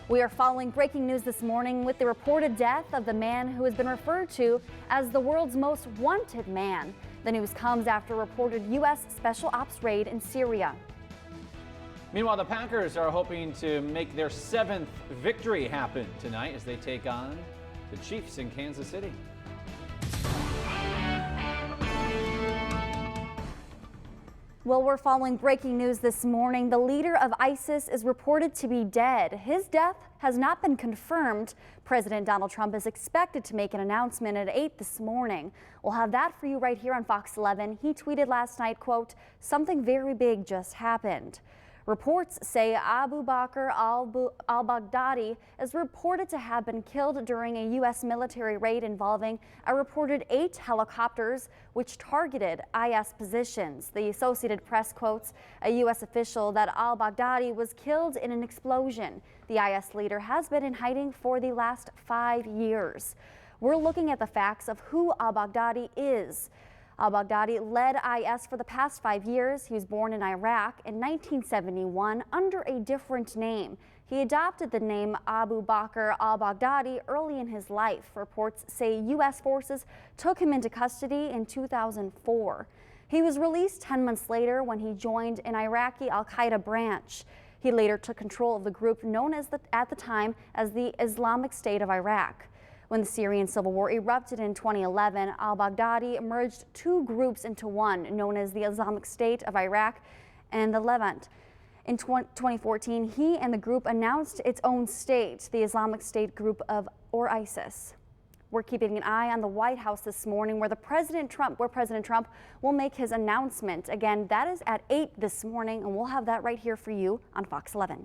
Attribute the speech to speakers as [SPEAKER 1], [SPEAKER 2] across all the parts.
[SPEAKER 1] We are following breaking news this morning with the reported death of the man who has been referred to as the world's most wanted man. The news comes after a reported U.S. Special Ops raid in Syria.
[SPEAKER 2] Meanwhile, the Packers are hoping to make their 7th victory happen tonight as they take on the Chiefs in Kansas City.
[SPEAKER 1] Well, we're following breaking news this morning. The leader of ISIS is reported to be dead. His death has not been confirmed. President Donald Trump is expected to make an announcement at 8 this morning. We'll have that for you right here on Fox 11. He tweeted last night, quote, "Something very big just happened." Reports say Abu Bakr al-Baghdadi is reported to have been killed during a U.S. military raid involving a reported 8 helicopters which targeted IS positions. The Associated Press quotes a U.S. official that al-Baghdadi was killed in an explosion. The IS leader has been in hiding for the last 5 years. We're looking at the facts of who al-Baghdadi is. Al-Baghdadi led IS for the past 5 years. He was born in Iraq in 1971 under a different name. He adopted the name Abu Bakr al-Baghdadi early in his life. Reports say U.S. forces took him into custody in 2004. He was released 10 months later when he joined an Iraqi al-Qaeda branch. He later took control of the group known as at the time as the Islamic State of Iraq. When the Syrian civil war erupted in 2011, al-Baghdadi merged 2 groups into one, known as the Islamic State of Iraq and the Levant. In 2014, he and the group announced its own state, the Islamic State Group or ISIS. We're keeping an eye on the White House this morning where President Trump will make his announcement. Again, that is at 8 this morning, and we'll have that right here for you on Fox 11.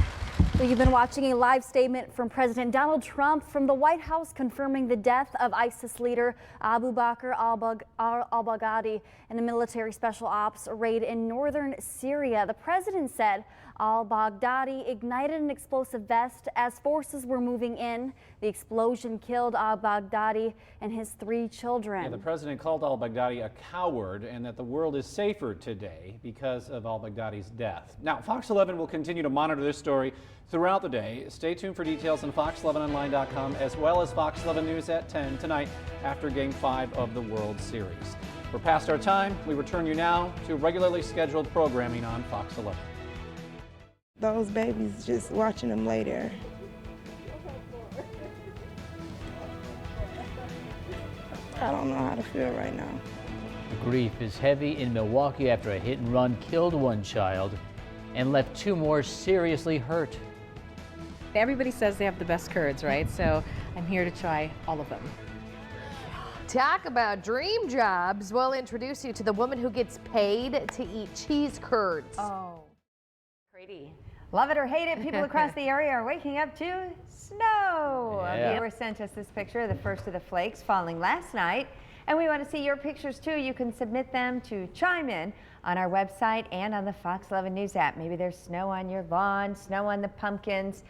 [SPEAKER 1] So you've been watching a live statement from President Donald Trump from the White House confirming the death of ISIS leader Abu Bakr al-Baghdadi in a military special ops raid in northern Syria. The president said al-Baghdadi ignited an explosive vest as forces were moving in. The explosion killed al-Baghdadi and his 3 children.
[SPEAKER 2] Yeah, the president called al-Baghdadi a coward and that the world is safer today because of al-Baghdadi's death. Now, Fox 11 will continue to monitor this story throughout the day. Stay tuned for details on fox11online.com as well as Fox 11 News at 10 tonight after Game 5 of the World Series. We're past our time. We return you now to regularly scheduled programming on Fox 11.
[SPEAKER 3] Those babies, just watching them lay there. I don't know how to feel right now.
[SPEAKER 4] The grief is heavy in Milwaukee after a hit and run killed 1 child and left 2 more seriously hurt.
[SPEAKER 5] Everybody says they have the best curds, right? So I'm here to try all of them.
[SPEAKER 6] Talk about dream jobs. We'll introduce you to the woman who gets paid to eat cheese curds.
[SPEAKER 7] Oh, pretty. Love it or hate it, people across the area are waking up to snow.
[SPEAKER 4] Yeah.
[SPEAKER 7] A viewer sent us this picture of the first of the flakes falling last night. And we want to see your pictures too. You can submit them to chime in on our website and on the Fox 11 News app. Maybe there's snow on your lawn, snow on the pumpkins.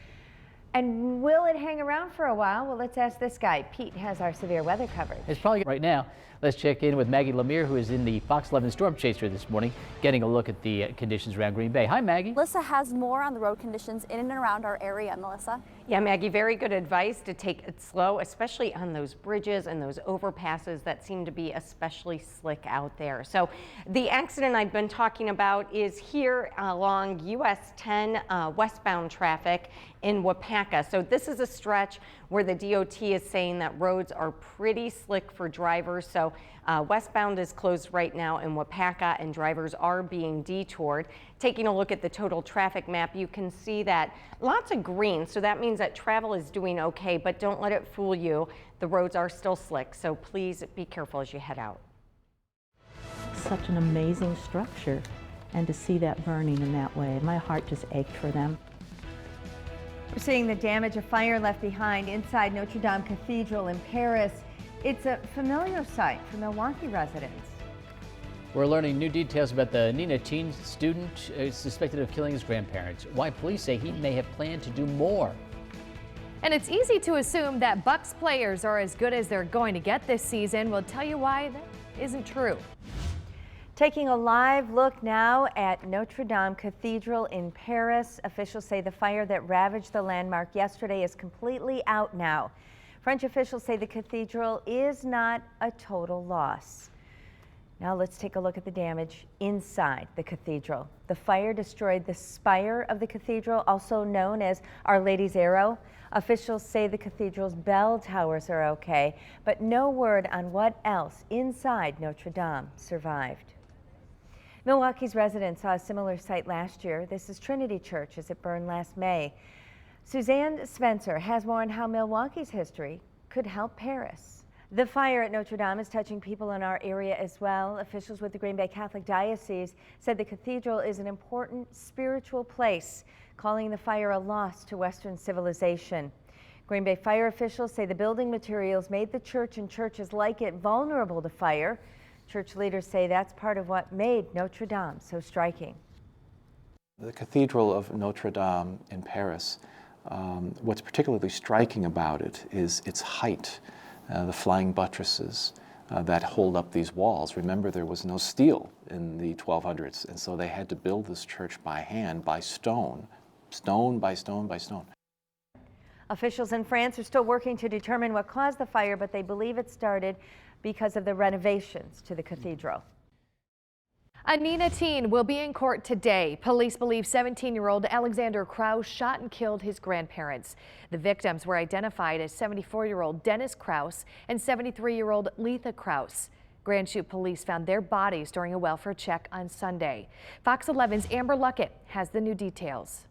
[SPEAKER 7] And will it hang around for a while? Well, let's ask this guy. Pete has our severe weather coverage.
[SPEAKER 4] It's probably right now. Let's check in with Maggie Lemire, who is in the Fox 11 Storm Chaser this morning, getting a look at the conditions around Green Bay. Hi, Maggie.
[SPEAKER 1] Melissa has more on the road conditions in and around our area. Melissa?
[SPEAKER 8] Yeah, Maggie, very good advice to take it slow, especially on those bridges and those overpasses that seem to be especially slick out there. So the accident I've been talking about is here along US 10 westbound traffic in Wapaka. So this is a stretch where the DOT is saying that roads are pretty slick for drivers. So westbound is closed right now in Wapaka and drivers are being detoured. Taking a look at the total traffic map, you can see that lots of green. So that means that travel is doing okay, but don't let it fool you. The roads are still slick, so please be careful as you head out.
[SPEAKER 9] Such an amazing structure, and to see that burning in that way, my heart just ached for them.
[SPEAKER 7] We're seeing the damage a fire left behind inside Notre Dame Cathedral in Paris. It's a familiar sight for Milwaukee residents.
[SPEAKER 4] We're learning new details about the Nina teen student suspected of killing his grandparents. Why police say he may have planned to do more.
[SPEAKER 6] And it's easy to assume that Bucks players are as good as they're going to get this season. We'll tell you why that isn't true.
[SPEAKER 7] Taking a live look now at Notre Dame Cathedral in Paris. Officials say the fire that ravaged the landmark yesterday is completely out now. French officials say the cathedral is not a total loss. Now let's take a look at the damage inside the cathedral. The fire destroyed the spire of the cathedral, also known as Our Lady's Arrow. Officials say the cathedral's bell towers are okay, but no word on what else inside Notre Dame survived. Milwaukee's residents saw a similar sight last year. This is Trinity Church as it burned last May. Suzanne Spencer has more on how Milwaukee's history could help Paris. The fire at Notre Dame is touching people in our area as well. Officials with the Green Bay Catholic Diocese said the cathedral is an important spiritual place, calling the fire a loss to Western civilization. Green Bay fire officials say the building materials made the church and churches like it vulnerable to fire. Church leaders say that's part of what made Notre Dame so striking.
[SPEAKER 10] The Cathedral of Notre Dame in Paris, what's particularly striking about it is its height, the flying buttresses that hold up these walls. Remember, there was no steel in the 1200s, and so they had to build this church by hand, by stone, stone by stone by stone.
[SPEAKER 7] Officials in France are still working to determine what caused the fire, but they believe it started because of the renovations to the cathedral.
[SPEAKER 6] A Neenah teen will be in court today. Police believe 17-year-old Alexander Kraus shot and killed his grandparents. The victims were identified as 74-year-old Dennis Kraus and 73-year-old Letha Kraus. Grand Chute police found their bodies during a welfare check on Sunday. Fox 11's Amber Luckett has the new details.